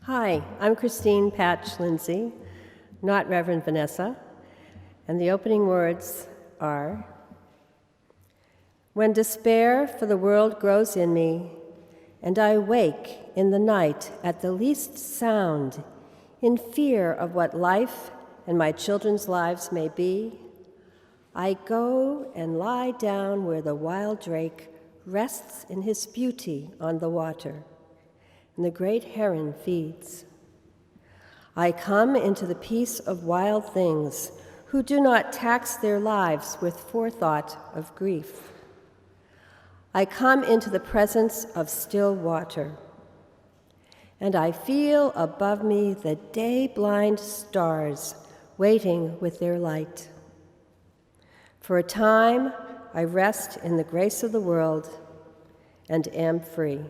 Hi, I'm Christine Patch-Lindsay, not Reverend Vanessa, and the opening words are, "When despair for the world grows in me, and I wake in the night at the least sound, in fear of what life and my children's lives may be, I go and lie down where the wild drake rests in his beauty on the water, and the great heron feeds. I come into the peace of wild things who do not tax their lives with forethought of grief. I come into the presence of still water, and I feel above me the day-blind stars waiting with their light. For a time, I rest in the grace of the world and am free."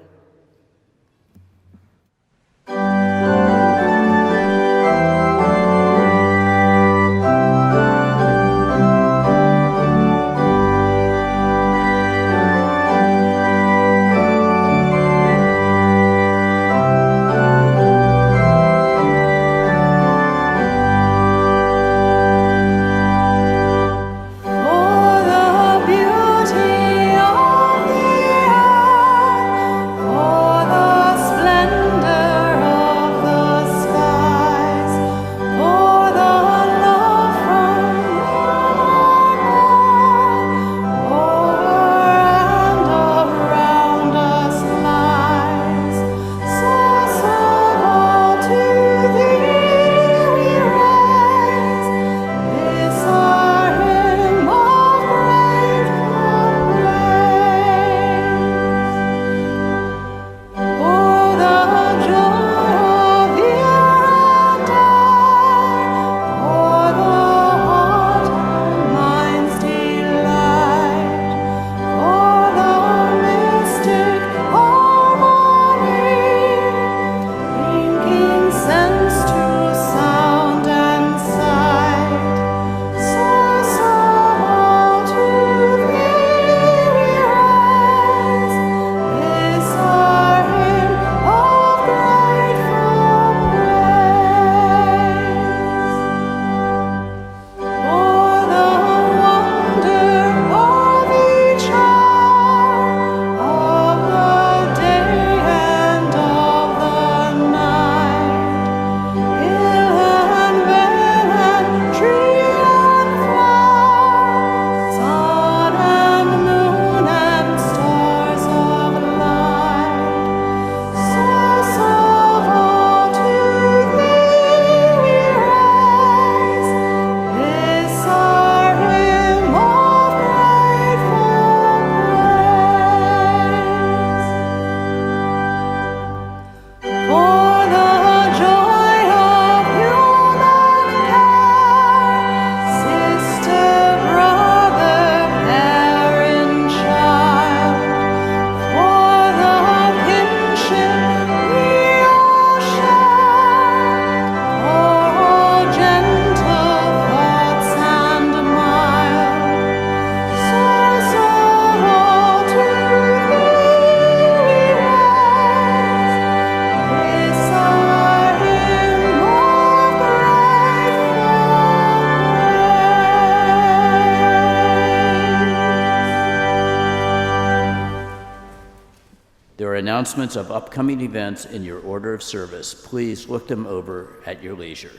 Announcements of upcoming events in your order of service. Please look them over at your leisure.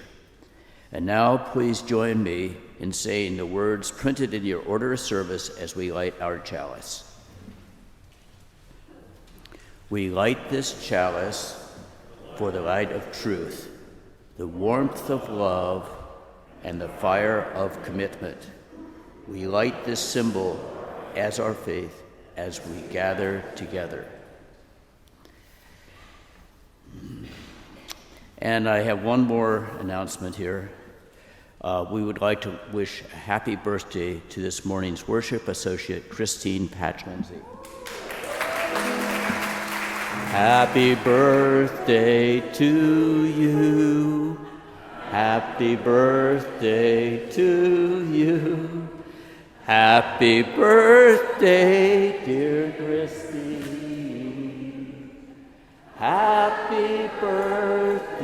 And now, please join me in saying the words printed in your order of service as we light our chalice. We light this chalice for the light of truth, the warmth of love, and the fire of commitment. We light this symbol as our faith as we gather together. And I have one more announcement here. We would like to wish a happy birthday to this morning's worship associate, Christine Patch-Lindsay. Happy birthday to you. Happy birthday to you. Happy birthday, dear Christine. Happy birthday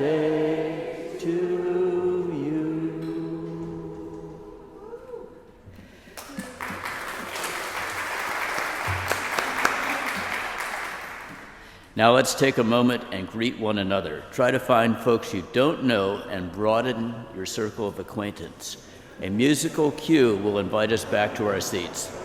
to you. Now let's take a moment and greet one another. Try to find folks you don't know and broaden your circle of acquaintance. A musical cue will invite us back to our seats.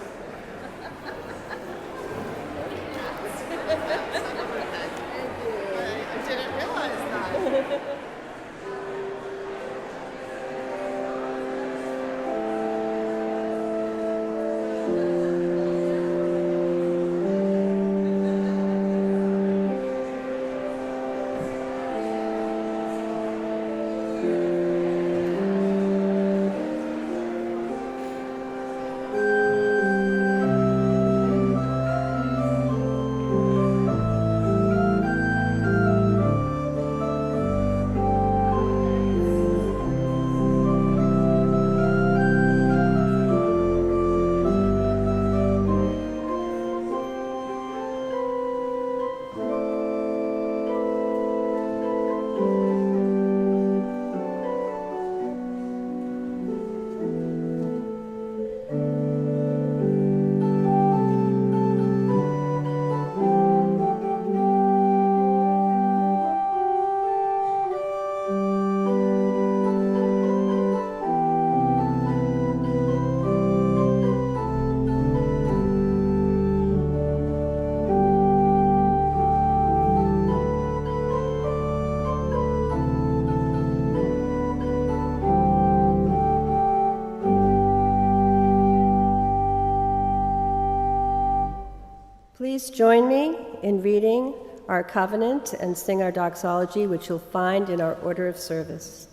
Please join me in reading our covenant and sing our doxology, which you'll find in our order of service.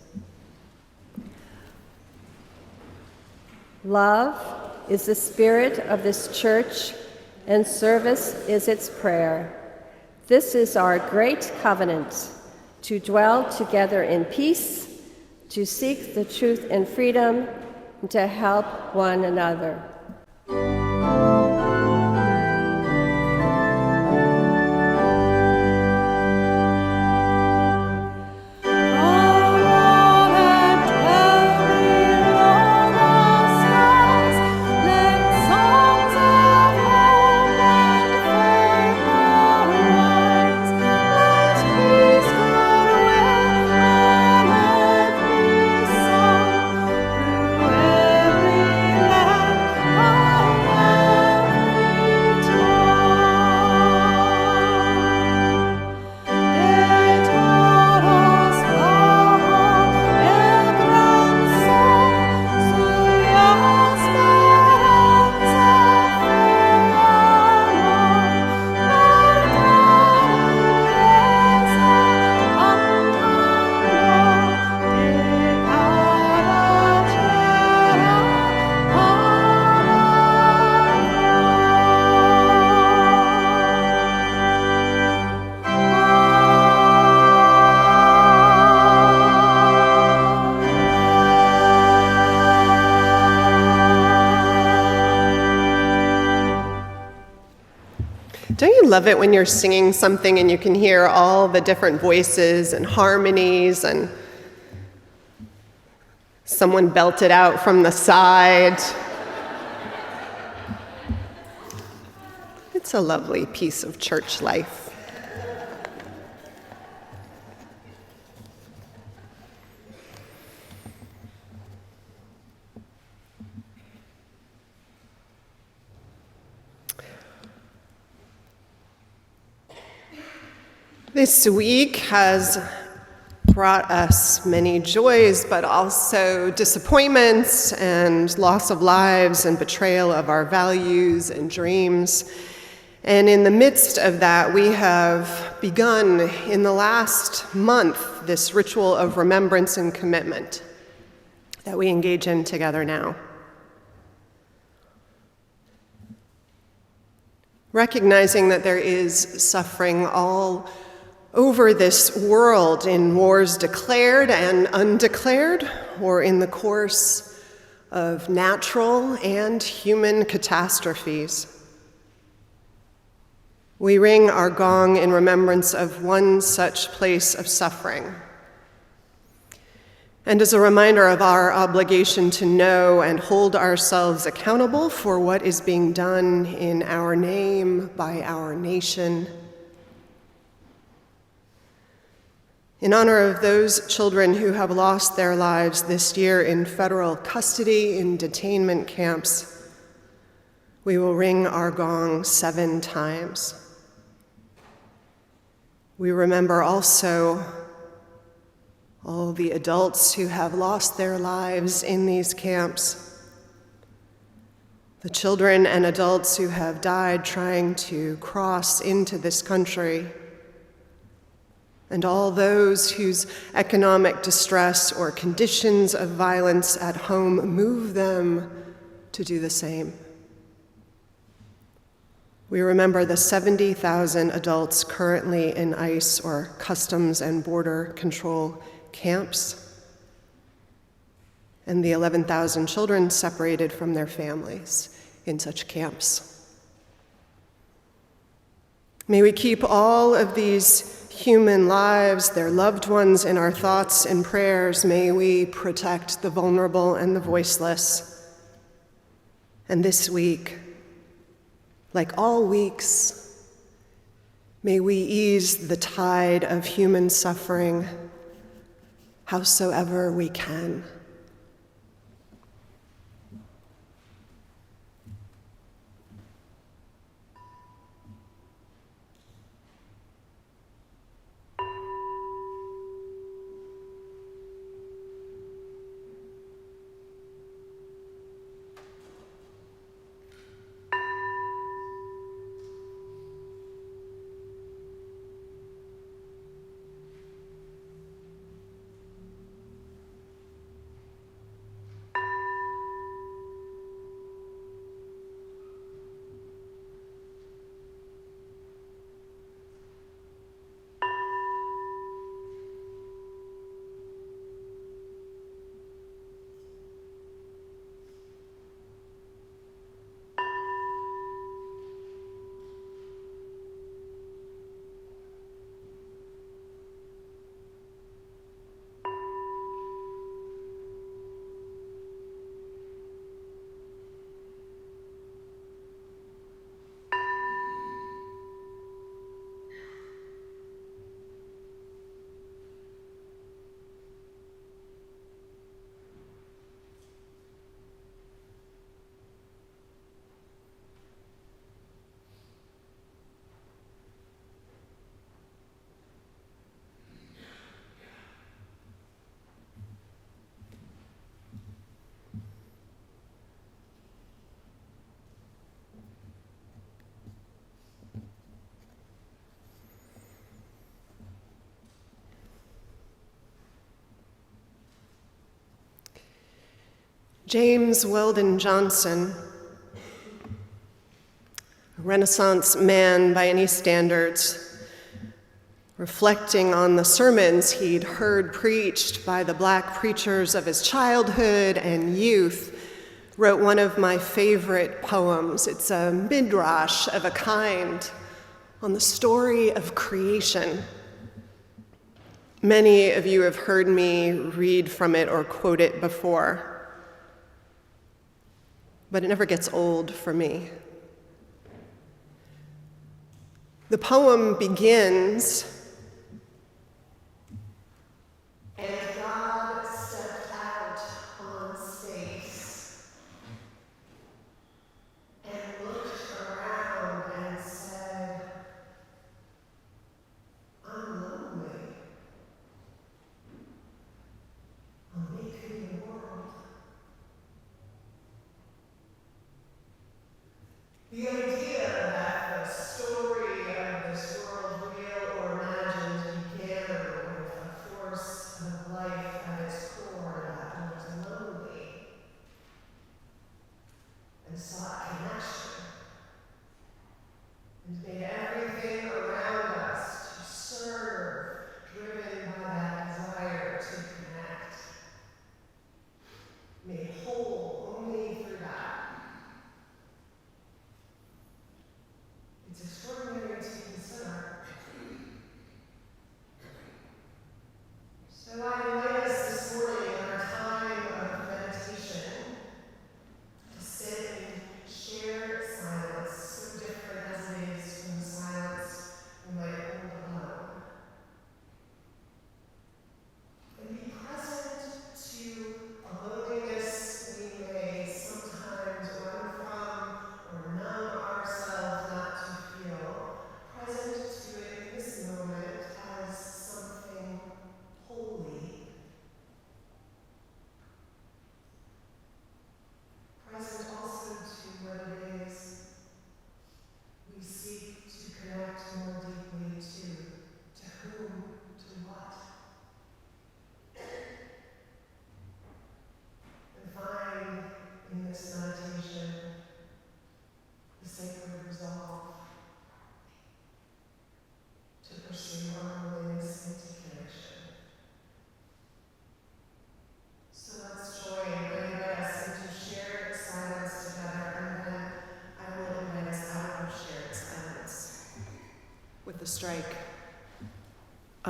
Love is the spirit of this church, and service is its prayer. This is our great covenant, to dwell together in peace, to seek the truth and freedom, and to help one another. Don't you love it when you're singing something and you can hear all the different voices and harmonies and someone belted out from the side? It's a lovely piece of church life. This week has brought us many joys, but also disappointments and loss of lives and betrayal of our values and dreams. And in the midst of that, we have begun in the last month this ritual of remembrance and commitment that we engage in together now. Recognizing that there is suffering all over this world in wars declared and undeclared, or in the course of natural and human catastrophes. We ring our gong in remembrance of one such place of suffering, and as a reminder of our obligation to know and hold ourselves accountable for what is being done in our name by our nation. In honor of those children who have lost their lives this year in federal custody in detainment camps, we will ring our gong 7 times. We remember also all the adults who have lost their lives in these camps, the children and adults who have died trying to cross into this country, and all those whose economic distress or conditions of violence at home move them to do the same. We remember the 70,000 adults currently in ICE or Customs and Border Control camps, and the 11,000 children separated from their families in such camps. May we keep all of these human lives, their loved ones, in our thoughts and prayers. May we protect the vulnerable and the voiceless. And this week, like all weeks, may we ease the tide of human suffering howsoever we can. James Weldon Johnson, a Renaissance man by any standards, reflecting on the sermons he'd heard preached by the Black preachers of his childhood and youth, wrote one of my favorite poems. It's a midrash of a kind on the story of creation. Many of you have heard me read from it or quote it before, but it never gets old for me. The poem begins, "And God stepped out on space and looked around and said, 'I'm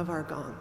of our gong.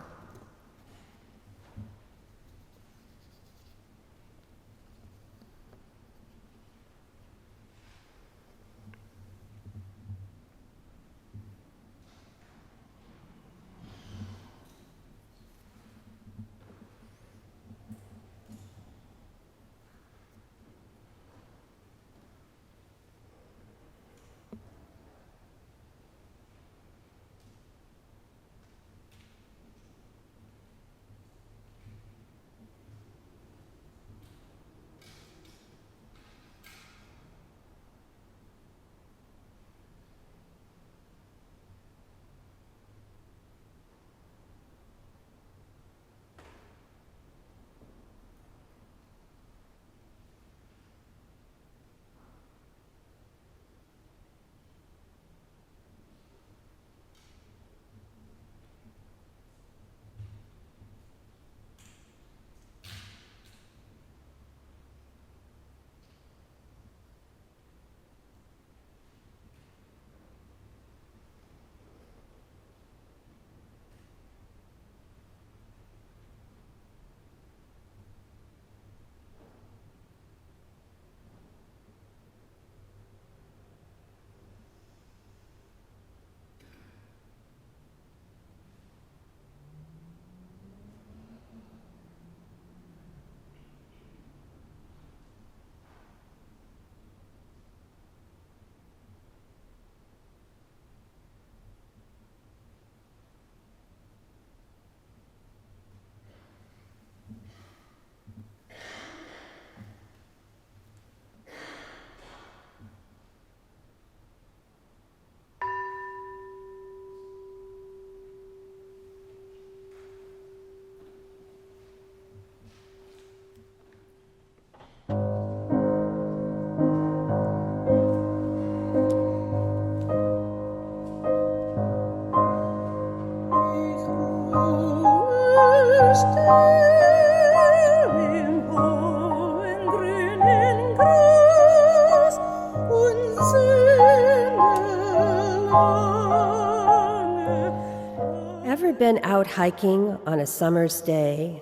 Ever been out hiking on a summer's day,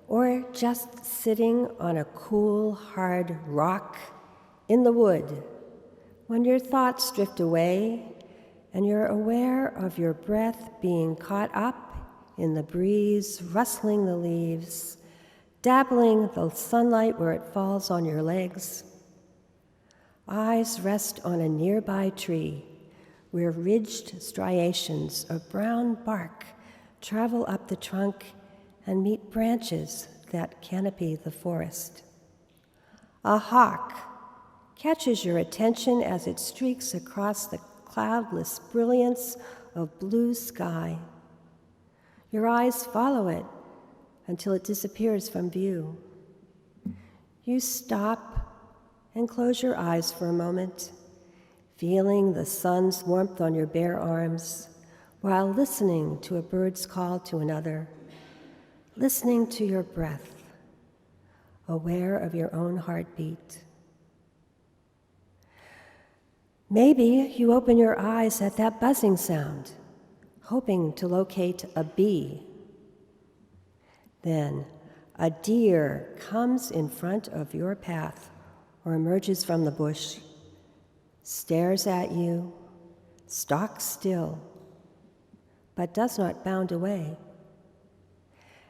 or just sitting on a cool, hard rock in the wood, when your thoughts drift away and you're aware of your breath being caught up in the breeze, rustling the leaves, dabbling the sunlight where it falls on your legs? Eyes rest on a nearby tree where ridged striations of brown bark travel up the trunk and meet branches that canopy the forest. A hawk catches your attention as it streaks across the cloudless brilliance of blue sky. Your eyes follow it until it disappears from view. You stop and close your eyes for a moment, feeling the sun's warmth on your bare arms while listening to a bird's call to another, listening to your breath, aware of your own heartbeat. Maybe you open your eyes at that buzzing sound, hoping to locate a bee. Then a deer comes in front of your path or emerges from the bush, stares at you, stalks still, but does not bound away.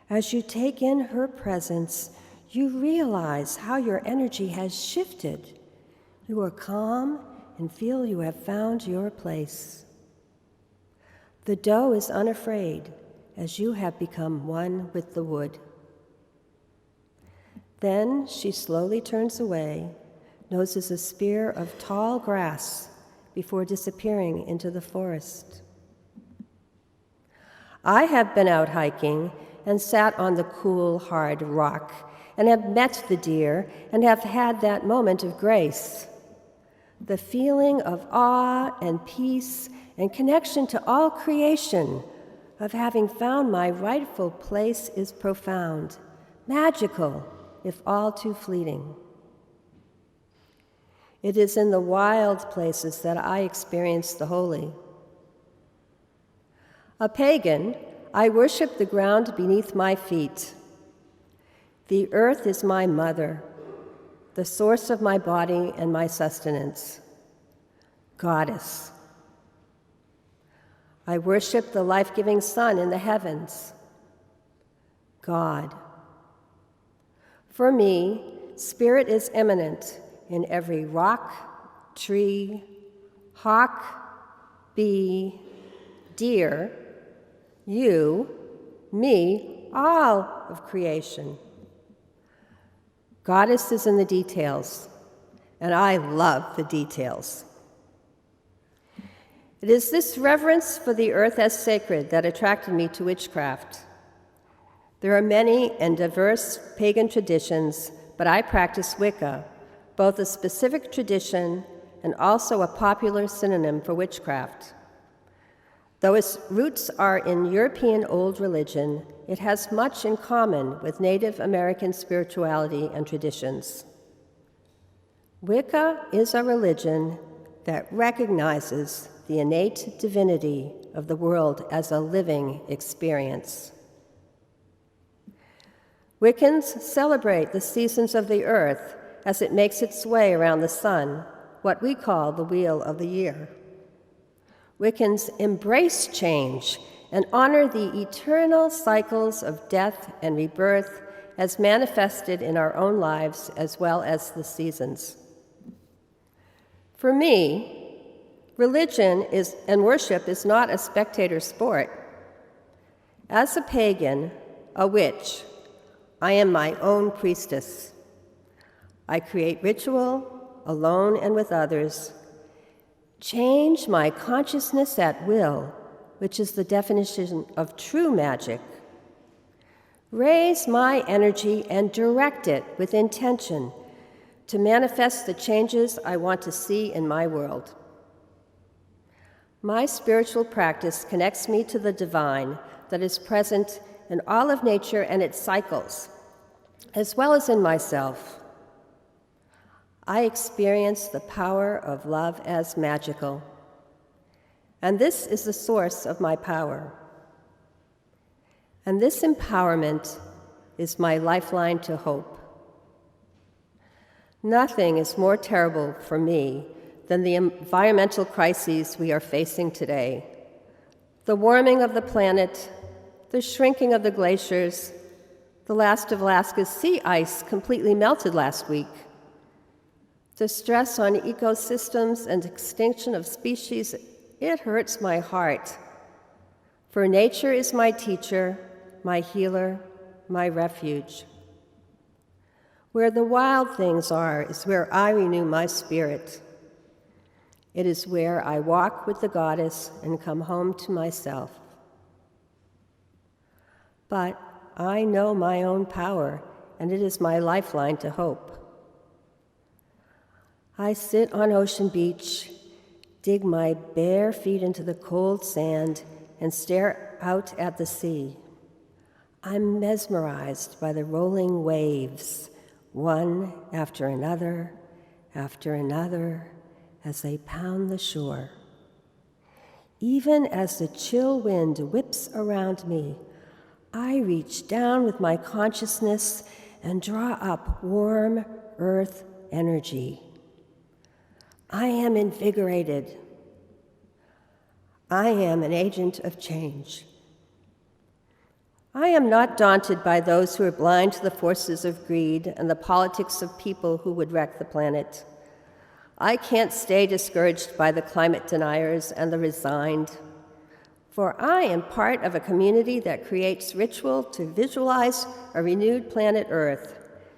As you take in her presence, you realize how your energy has shifted. You are calm and feel you have found your place. The doe is unafraid as you have become one with the wood. Then she slowly turns away, noses a spear of tall grass before disappearing into the forest. I have been out hiking and sat on the cool, hard rock and have met the deer and have had that moment of grace. The feeling of awe and peace and connection to all creation of having found my rightful place is profound, magical, if all too fleeting. It is in the wild places that I experience the holy. A pagan, I worship the ground beneath my feet. The earth is my mother, the source of my body and my sustenance. Goddess. I worship the life-giving sun in the heavens. God. For me, spirit is immanent in every rock, tree, hawk, bee, deer, you, me, all of creation. Goddess is in the details, and I love the details. It is this reverence for the earth as sacred that attracted me to witchcraft. There are many and diverse pagan traditions, but I practice Wicca, both a specific tradition and also a popular synonym for witchcraft. Though its roots are in European old religion, it has much in common with Native American spirituality and traditions. Wicca is a religion that recognizes the innate divinity of the world as a living experience. Wiccans celebrate the seasons of the earth as it makes its way around the sun, what we call the wheel of the year. Wiccans embrace change and honor the eternal cycles of death and rebirth as manifested in our own lives as well as the seasons. For me, religion and worship is not a spectator sport. As a pagan, a witch, I am my own priestess. I create ritual, alone and with others, change my consciousness at will, which is the definition of true magic, raise my energy and direct it with intention to manifest the changes I want to see in my world. My spiritual practice connects me to the divine that is present in all of nature and its cycles, as well as in myself. I experience the power of love as magical, and this is the source of my power. And this empowerment is my lifeline to hope. Nothing is more terrible for me than the environmental crises we are facing today. The warming of the planet, the shrinking of the glaciers, the last of Alaska's sea ice completely melted last week. The stress on ecosystems and extinction of species, it hurts my heart. For nature is my teacher, my healer, my refuge. Where the wild things are is where I renew my spirit. It is where I walk with the goddess and come home to myself. But I know my own power, and it is my lifeline to hope. I sit on Ocean Beach, dig my bare feet into the cold sand, and stare out at the sea. I'm mesmerized by the rolling waves, one after another, as they pound the shore. Even as the chill wind whips around me, I reach down with my consciousness and draw up warm earth energy. I am invigorated. I am an agent of change. I am not daunted by those who are blind to the forces of greed and the politics of people who would wreck the planet. I can't stay discouraged by the climate deniers and the resigned, for I am part of a community that creates ritual to visualize a renewed planet Earth,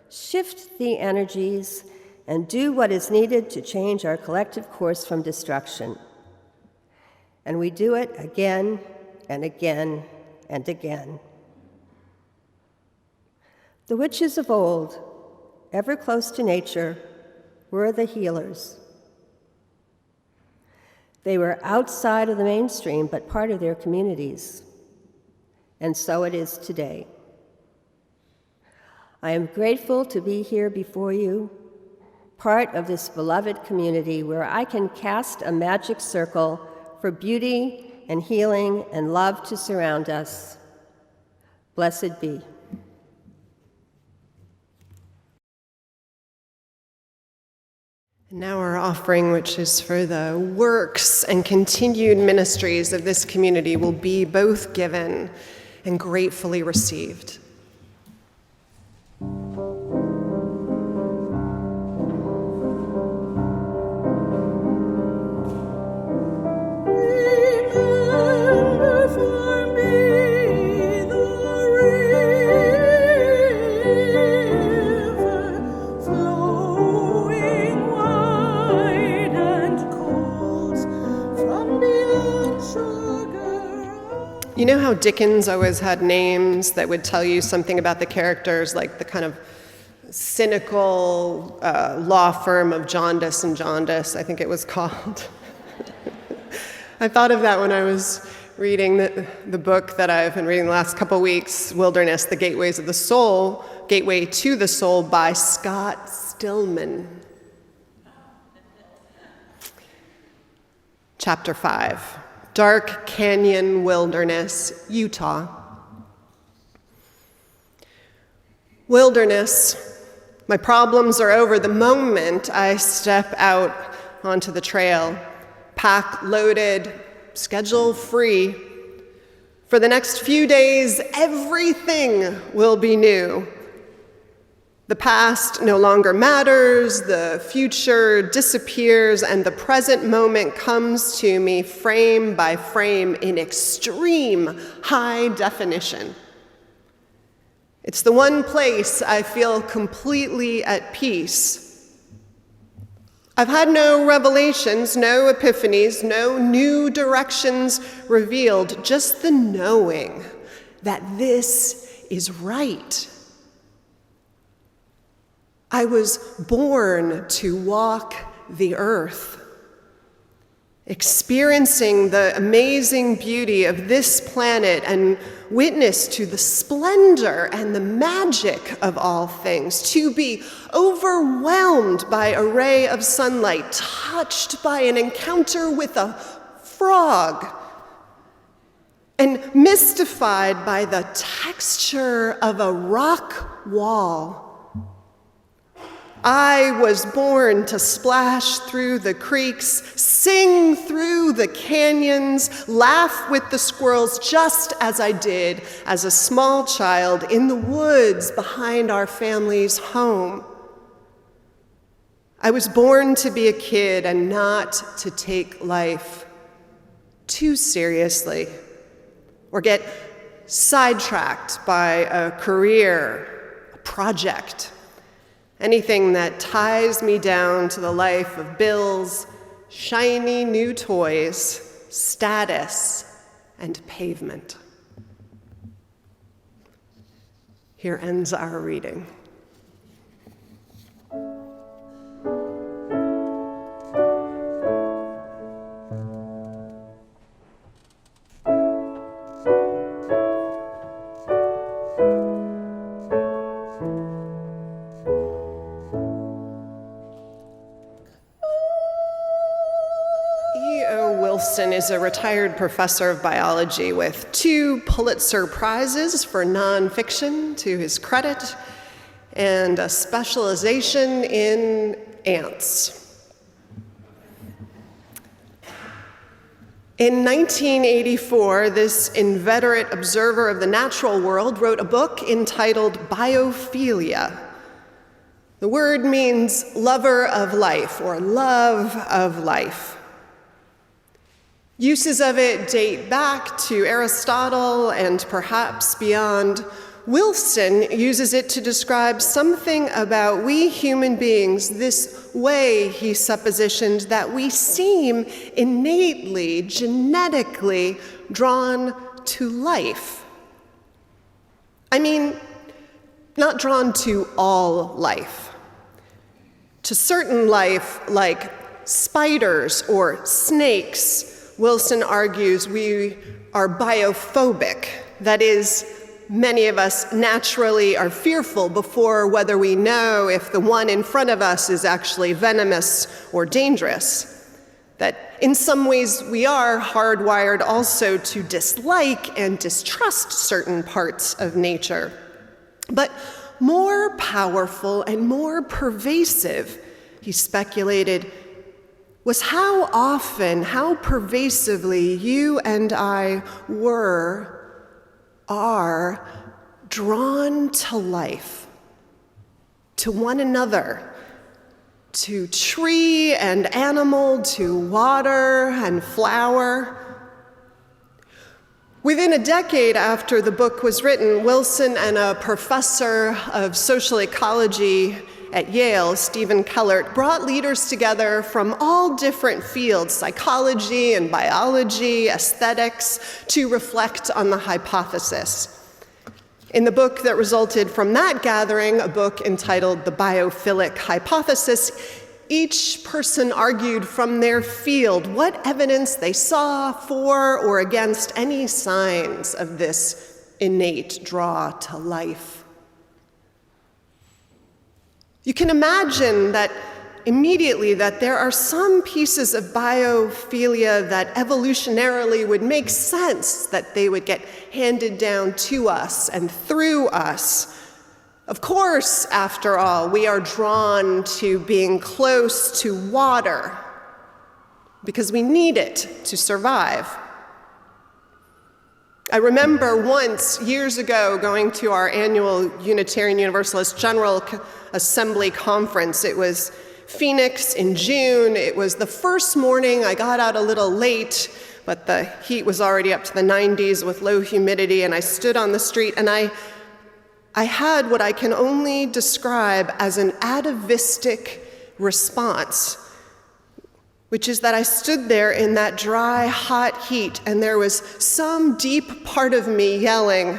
shift the energies, and do what is needed to change our collective course from destruction. And we do it again and again and again. The witches of old, ever close to nature, were the healers. They were outside of the mainstream, but part of their communities. And so it is today. I am grateful to be here before you, part of this beloved community where I can cast a magic circle for beauty and healing and love to surround us, Blessed be. Now our offering, which is for the works and continued ministries of this community, will be both given and gratefully received. You know how Dickens always had names that would tell you something about the characters, like the kind of cynical law firm of Jaundice and Jaundice, I think it was called. I thought of that when I was reading the book that I've been reading the last couple weeks, Wilderness, The Gateway to the Soul by Scott Stillman. Chapter 5. Dark Canyon Wilderness, Utah. Wilderness, my problems are over the moment I step out onto the trail, pack loaded, schedule free. For the next few days, everything will be new. The past no longer matters, the future disappears, and the present moment comes to me frame by frame in extreme high definition. It's the one place I feel completely at peace. I've had no revelations, no epiphanies, no new directions revealed, just the knowing that this is right. I was born to walk the earth, experiencing the amazing beauty of this planet and witness to the splendor and the magic of all things, to be overwhelmed by a ray of sunlight, touched by an encounter with a frog, and mystified by the texture of a rock wall. I was born to splash through the creeks, sing through the canyons, laugh with the squirrels, just as I did as a small child in the woods behind our family's home. I was born to be a kid and not to take life too seriously or get sidetracked by a career, a project, anything that ties me down to the life of bills, shiny new toys, status, and pavement. Here ends our reading. Wilson is a retired professor of biology with 2 Pulitzer Prizes for nonfiction to his credit and a specialization in ants. In 1984, this inveterate observer of the natural world wrote a book entitled Biophilia. The word means lover of life or love of life. Uses of it date back to Aristotle and perhaps beyond. Wilson uses it to describe something about we human beings, this way, he suppositioned, that we seem innately, genetically drawn to life. I mean, not drawn to all life. To certain life, like spiders or snakes, Wilson argues we are biophobic. That is, many of us naturally are fearful before whether we know if the one in front of us is actually venomous or dangerous. That in some ways we are hardwired also to dislike and distrust certain parts of nature. But more powerful and more pervasive, he speculated, was how often, how pervasively you and I are drawn to life, to one another, to tree and animal, to water and flower. Within a decade after the book was written, Wilson and a professor of social ecology at Yale, Stephen Kellert, brought leaders together from all different fields, psychology and biology, aesthetics, to reflect on the hypothesis. In the book that resulted from that gathering, a book entitled The Biophilic Hypothesis, each person argued from their field what evidence they saw for or against any signs of this innate draw to life. You can imagine that immediately that there are some pieces of biophilia that evolutionarily would make sense that they would get handed down to us and through us. Of course, after all, we are drawn to being close to water because we need it to survive. I remember once, years ago, going to our annual Unitarian Universalist General Assembly conference. It was Phoenix in June. It was the first morning. I got out a little late, but the heat was already up to the 90s with low humidity, and I stood on the street, and I had what I can only describe as an atavistic response, which is that I stood there in that dry, hot heat, and there was some deep part of me yelling,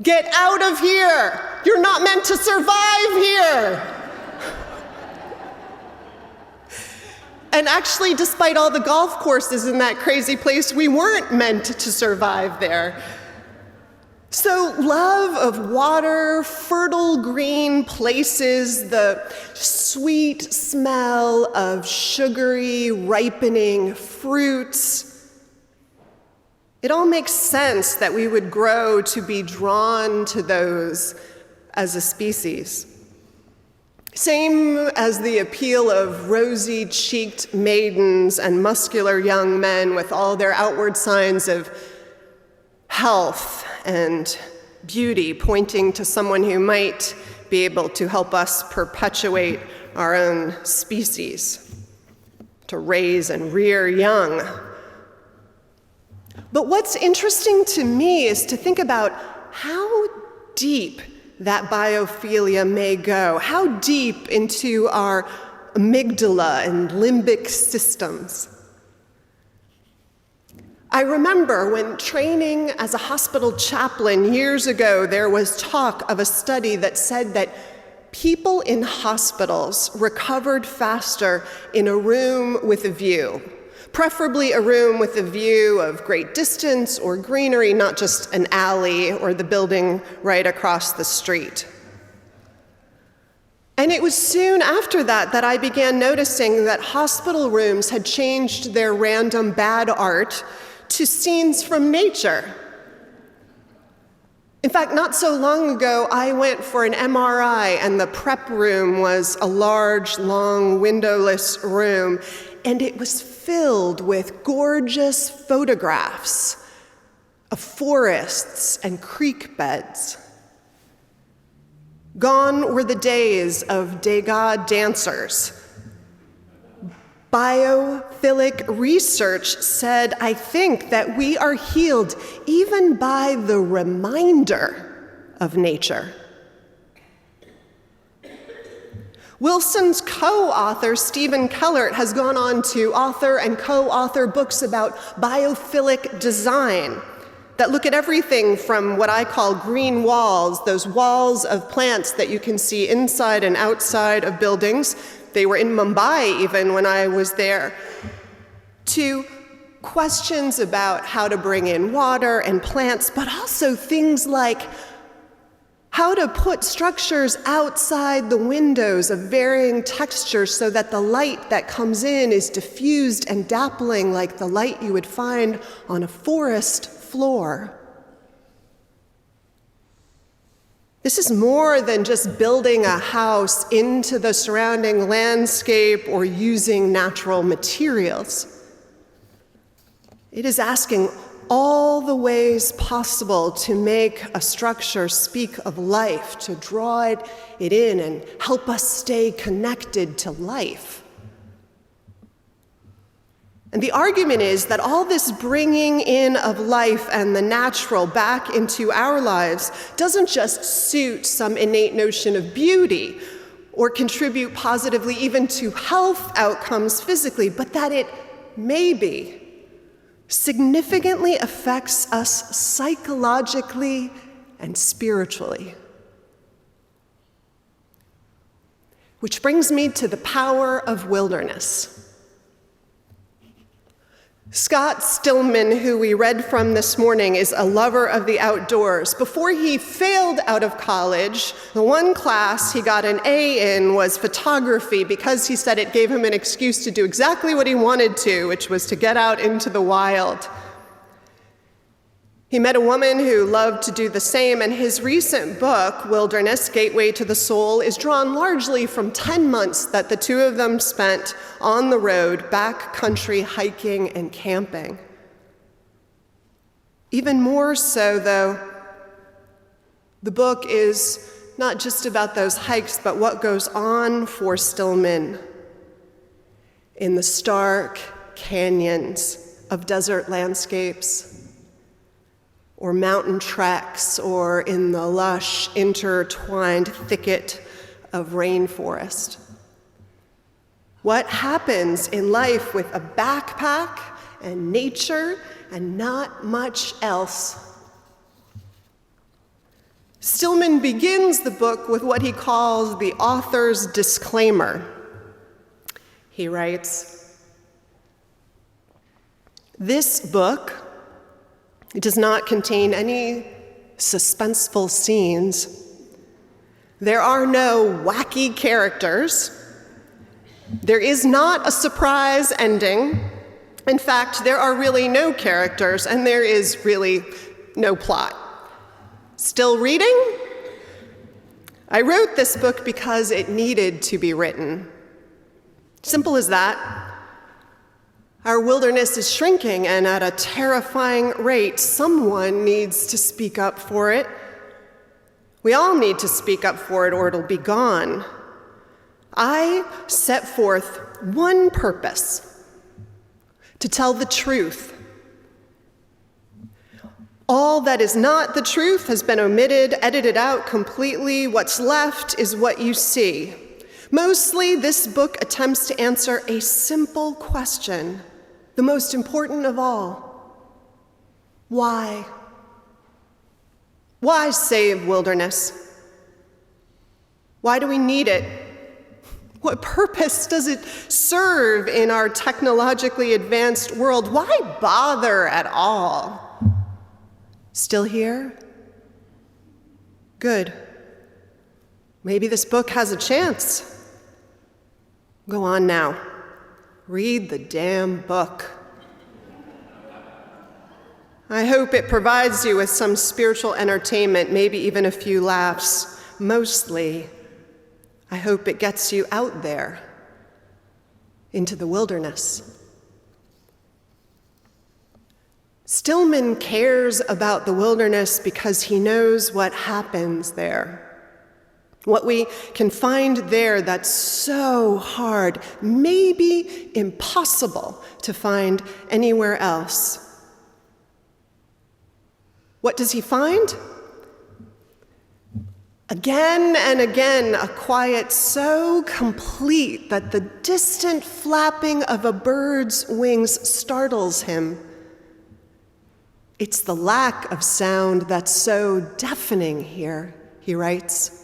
"Get out of here! You're not meant to survive here!" And actually, despite all the golf courses in that crazy place, we weren't meant to survive there. So love of water, fertile green places, the sweet smell of sugary, ripening fruits, it all makes sense that we would grow to be drawn to those as a species. Same as the appeal of rosy-cheeked maidens and muscular young men with all their outward signs of health and beauty pointing to someone who might be able to help us perpetuate our own species, to raise and rear young. But what's interesting to me is to think about how deep that biophilia may go, how deep into our amygdala and limbic systems. I remember when training as a hospital chaplain years ago, there was talk of a study that said that people in hospitals recovered faster in a room with a view, preferably a room with a view of great distance or greenery, not just an alley or the building right across the street. And it was soon after that I began noticing that hospital rooms had changed their random bad art to scenes from nature. In fact, not so long ago, I went for an MRI, and the prep room was a large, long, windowless room, and it was filled with gorgeous photographs of forests and creek beds. Gone were the days of Degas dancers. Biophilic research said, I think, that we are healed even by the reminder of nature. Wilson's co-author, Stephen Kellert, has gone on to author and co-author books about biophilic design that look at everything from what I call green walls, those walls of plants that you can see inside and outside of buildings. They were in Mumbai even when I was there, to questions about how to bring in water and plants, but also things like, how to put structures outside the windows of varying textures so that the light that comes in is diffused and dappling like the light you would find on a forest floor. This is more than just building a house into the surrounding landscape or using natural materials. It is asking all the ways possible to make a structure speak of life, to draw it in and help us stay connected to life. And the argument is that all this bringing in of life and the natural back into our lives doesn't just suit some innate notion of beauty or contribute positively even to health outcomes physically, but that it maybe significantly affects us psychologically and spiritually. Which brings me to the power of wilderness. Scott Stillman, who we read from this morning, is a lover of the outdoors. Before he failed out of college, the one class he got an A in was photography because he said it gave him an excuse to do exactly what he wanted to, which was to get out into the wild. He met a woman who loved to do the same, and his recent book, Wilderness, Gateway to the Soul, is drawn largely from 10 months that the two of them spent on the road, backcountry hiking and camping. Even more so, though, the book is not just about those hikes, but what goes on for Stillman in the stark canyons of desert landscapes, or mountain treks, or in the lush, intertwined thicket of rainforest. What happens in life with a backpack and nature and not much else? Stillman begins the book with what he calls the author's disclaimer. He writes, "This book does not contain any suspenseful scenes. There are no wacky characters. There is not a surprise ending. In fact, there are really no characters, and there is really no plot. Still reading? I wrote this book because it needed to be written. Simple as that. Our wilderness is shrinking, and at a terrifying rate, someone needs to speak up for it. We all need to speak up for it, or it'll be gone. I set forth one purpose: to tell the truth. All that is not the truth has been omitted, edited out completely. What's left is what you see. Mostly, this book attempts to answer a simple question, the most important of all. Why? Why save wilderness? Why do we need it? What purpose does it serve in our technologically advanced world? Why bother at all? Still here? Good. Maybe this book has a chance. Go on now. Read the damn book. I hope it provides you with some spiritual entertainment, maybe even a few laughs. Mostly, I hope it gets you out there into the wilderness. Stillman cares about the wilderness because he knows what happens there. What we can find there that's so hard, maybe impossible to find anywhere else. What does he find? Again and again, a quiet so complete that the distant flapping of a bird's wings startles him. It's the lack of sound that's so deafening here, he writes.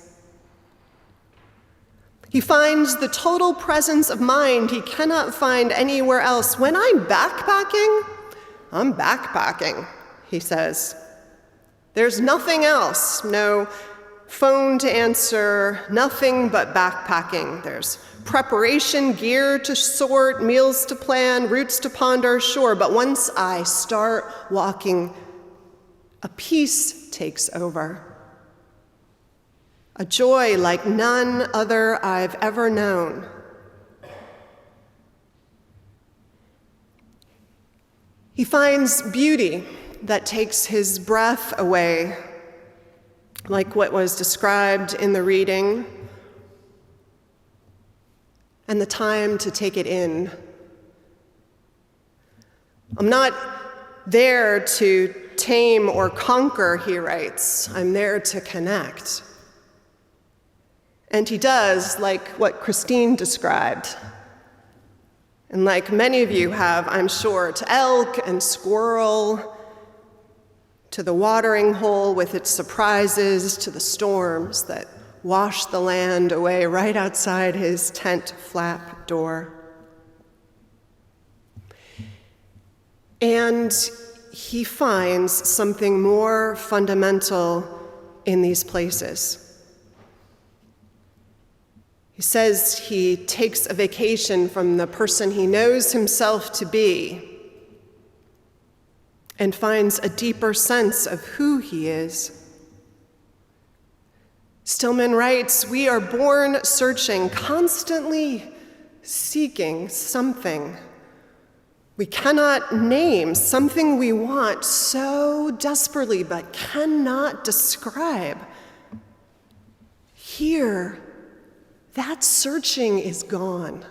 He finds the total presence of mind he cannot find anywhere else. When I'm backpacking, he says. There's nothing else, no phone to answer, nothing but backpacking. There's preparation, gear to sort, meals to plan, routes to ponder, sure, but once I start walking, a peace takes over. A joy like none other I've ever known. He finds beauty that takes his breath away, like what was described in the reading, and the time to take it in. I'm not there to tame or conquer, he writes. I'm there to connect. And he does, like what Christine described, and like many of you have, I'm sure, to elk and squirrel, to the watering hole with its surprises, to the storms that wash the land away right outside his tent flap door. And he finds something more fundamental in these places. He says he takes a vacation from the person he knows himself to be and finds a deeper sense of who he is. Stillman writes, "We are born searching, constantly seeking something we cannot name, something we want so desperately but cannot describe. Here, that searching is gone.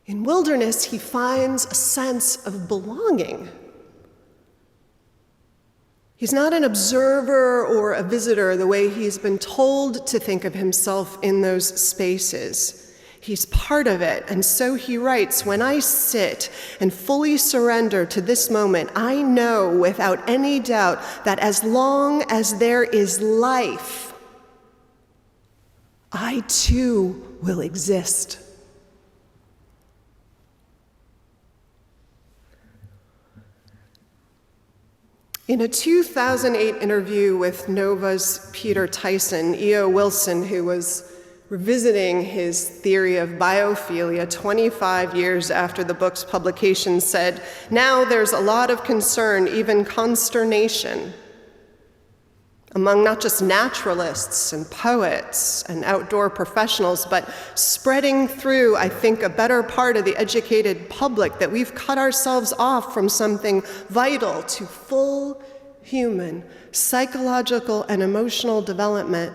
In wilderness, he finds a sense of belonging. He's not an observer or a visitor the way he's been told to think of himself in those spaces. He's part of it, and so he writes, "When I sit and fully surrender to this moment, I know without any doubt that as long as there is life, I too will exist." In a 2008 interview with Nova's Peter Tyson, E.O. Wilson, who was revisiting his theory of biophilia 25 years after the book's publication, said, "Now there's a lot of concern, even consternation, among not just naturalists and poets and outdoor professionals, but spreading through, I think, a better part of the educated public, that we've cut ourselves off from something vital to full human psychological and emotional development."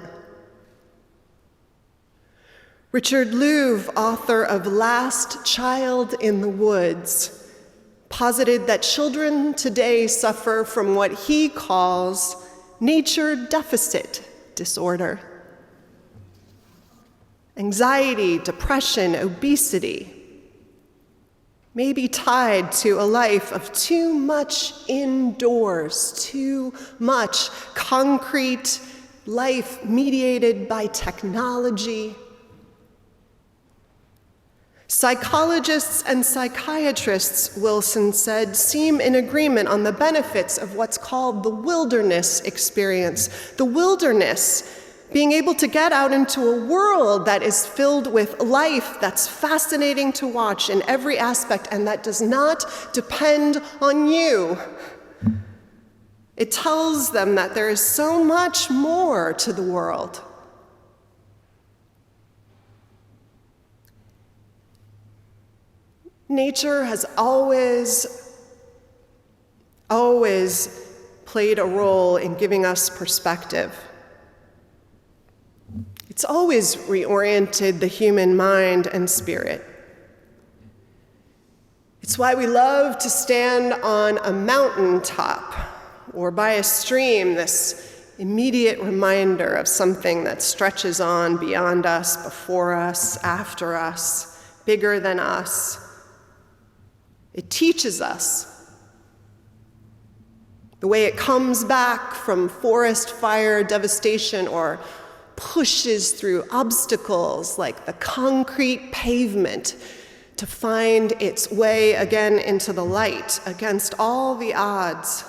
Richard Louv, author of Last Child in the Woods, posited that children today suffer from what he calls nature deficit disorder. Anxiety, depression, obesity may be tied to a life of too much indoors, too much concrete life mediated by technology. Psychologists and psychiatrists, Wilson said, seem in agreement on the benefits of what's called the wilderness experience. The wilderness, being able to get out into a world that is filled with life that's fascinating to watch in every aspect and that does not depend on you. It tells them that there is so much more to the world. Nature has always played a role in giving us perspective. It's always reoriented the human mind and spirit. It's why we love to stand on a mountaintop or by a stream, this immediate reminder of something that stretches on beyond us, before us, after us, bigger than us. It teaches us the way it comes back from forest fire devastation or pushes through obstacles like the concrete pavement to find its way again into the light against all the odds.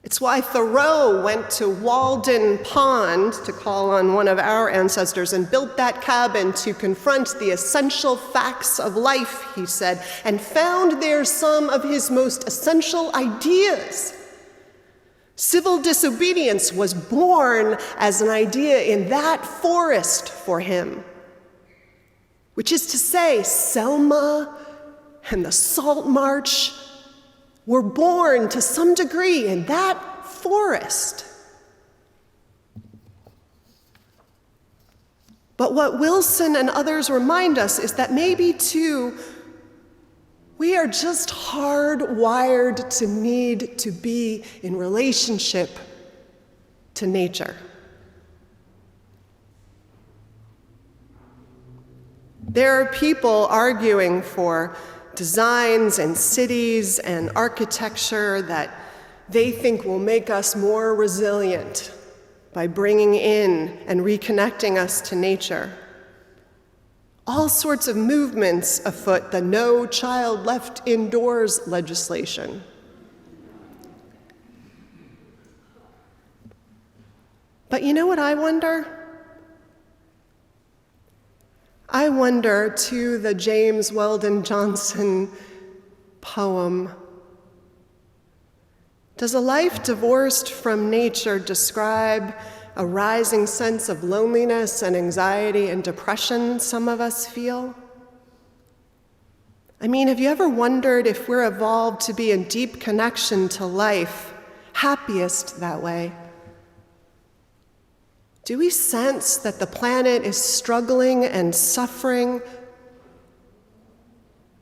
It's why Thoreau went to Walden Pond to call on one of our ancestors and built that cabin to confront the essential facts of life, he said, and found there some of his most essential ideas. Civil disobedience was born as an idea in that forest for him, which is to say, Selma and the Salt March were born to some degree in that forest. But what Wilson and others remind us is that maybe, too, we are just hardwired to need to be in relationship to nature. There are people arguing for designs and cities and architecture that they think will make us more resilient by bringing in and reconnecting us to nature. All sorts of movements afoot, the No Child Left Indoors legislation. But you know what I wonder? I wonder, to the James Weldon Johnson poem, does a life divorced from nature describe a rising sense of loneliness and anxiety and depression some of us feel? I mean, have you ever wondered if we're evolved to be in deep connection to life, happiest that way? Do we sense that the planet is struggling and suffering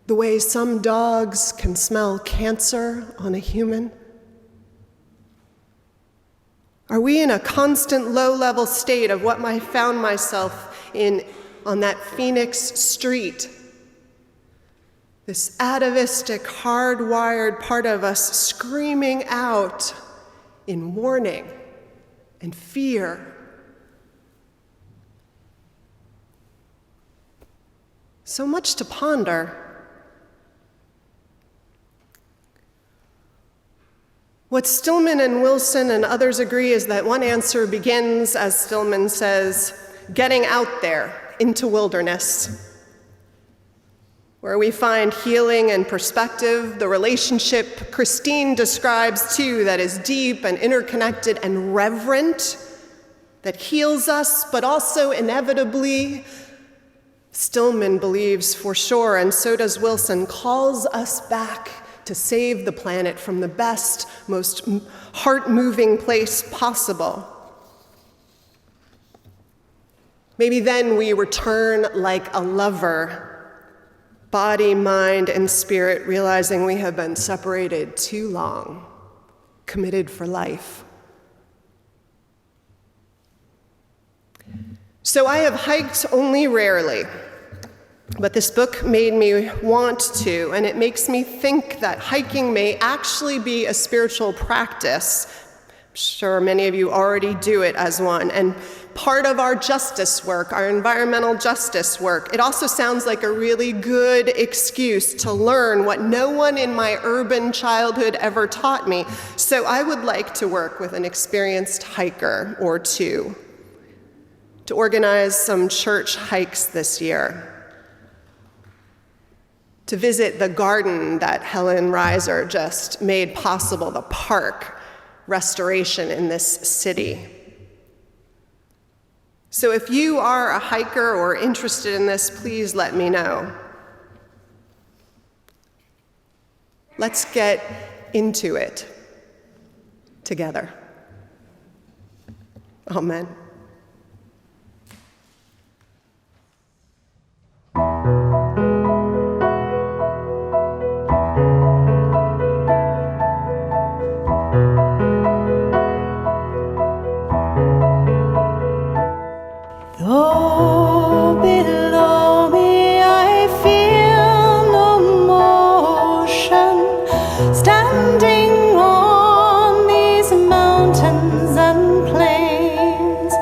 the way some dogs can smell cancer on a human? Are we in a constant low-level state of what I found myself in on that Phoenix street? This atavistic, hardwired part of us screaming out in warning and fear. So much to ponder. What Stillman and Wilson and others agree is that one answer begins, as Stillman says, getting out there into wilderness, where we find healing and perspective, the relationship Christine describes too, that is deep and interconnected and reverent, that heals us, but also inevitably, Stillman believes for sure, and so does Wilson, calls us back to save the planet from the best, most heart-moving place possible. Maybe then we return like a lover, body, mind, and spirit, realizing we have been separated too long, committed for life. So I have hiked only rarely, but this book made me want to, and it makes me think that hiking may actually be a spiritual practice. I'm sure many of you already do it as one, and part of our justice work, our environmental justice work. It also sounds like a really good excuse to learn what no one in my urban childhood ever taught me. So I would like to work with an experienced hiker or two to organize some church hikes this year, to visit the garden that Helen Reiser just made possible, the park restoration in this city. So if you are a hiker or interested in this, please let me know. Let's get into it together. Amen. Though below me I feel no motion, standing on these mountains and plains,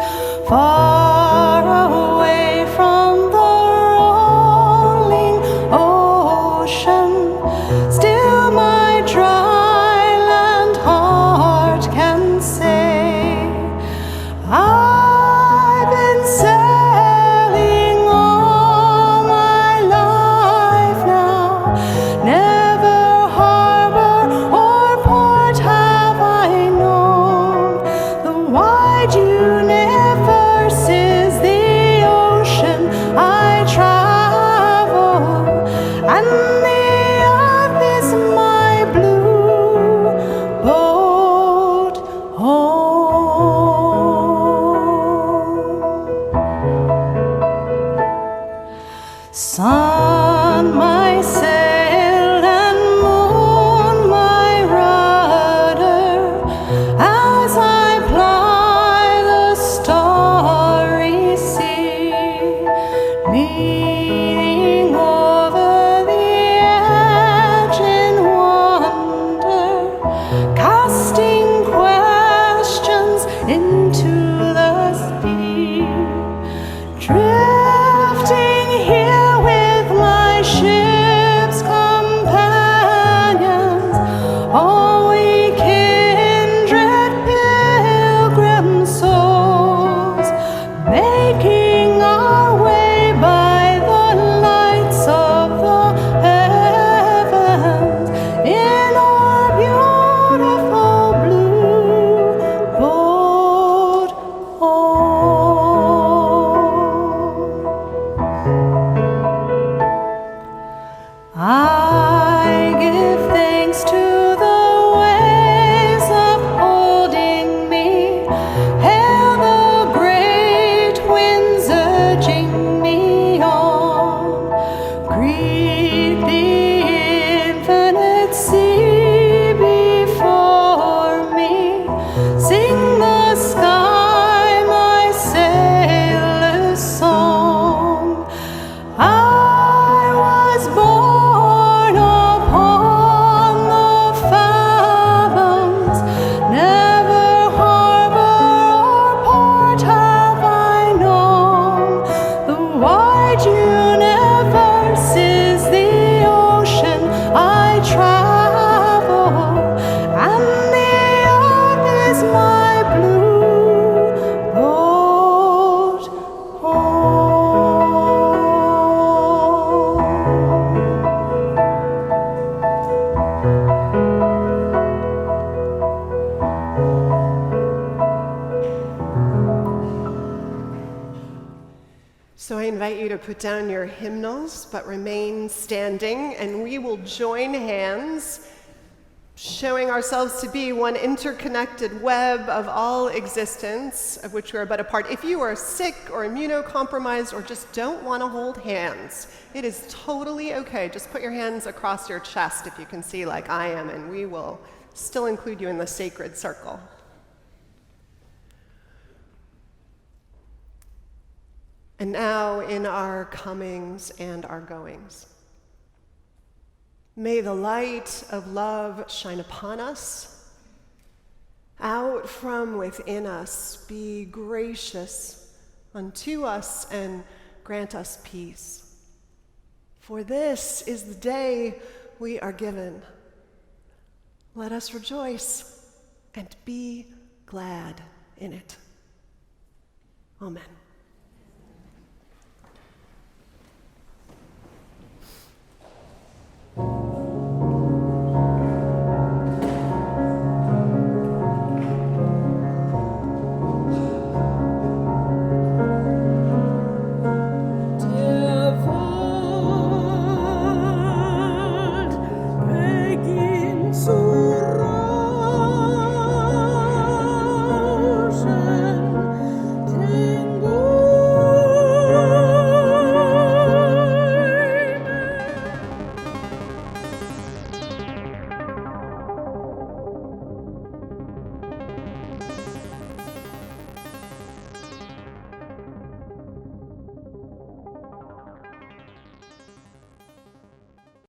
is my blue boat home. So I invite you to put down your hymnals, but remain standing, and we will join hands, showing ourselves to be one interconnected web of all existence, of which we are but a part. If you are sick or immunocompromised or just don't want to hold hands, it is totally okay. Just put your hands across your chest if you can see like I am, and we will still include you in the sacred circle. And now in our comings and our goings, may the light of love shine upon us, out from within us, be gracious unto us and grant us peace. For this is the day we are given. Let us rejoice and be glad in it. Amen.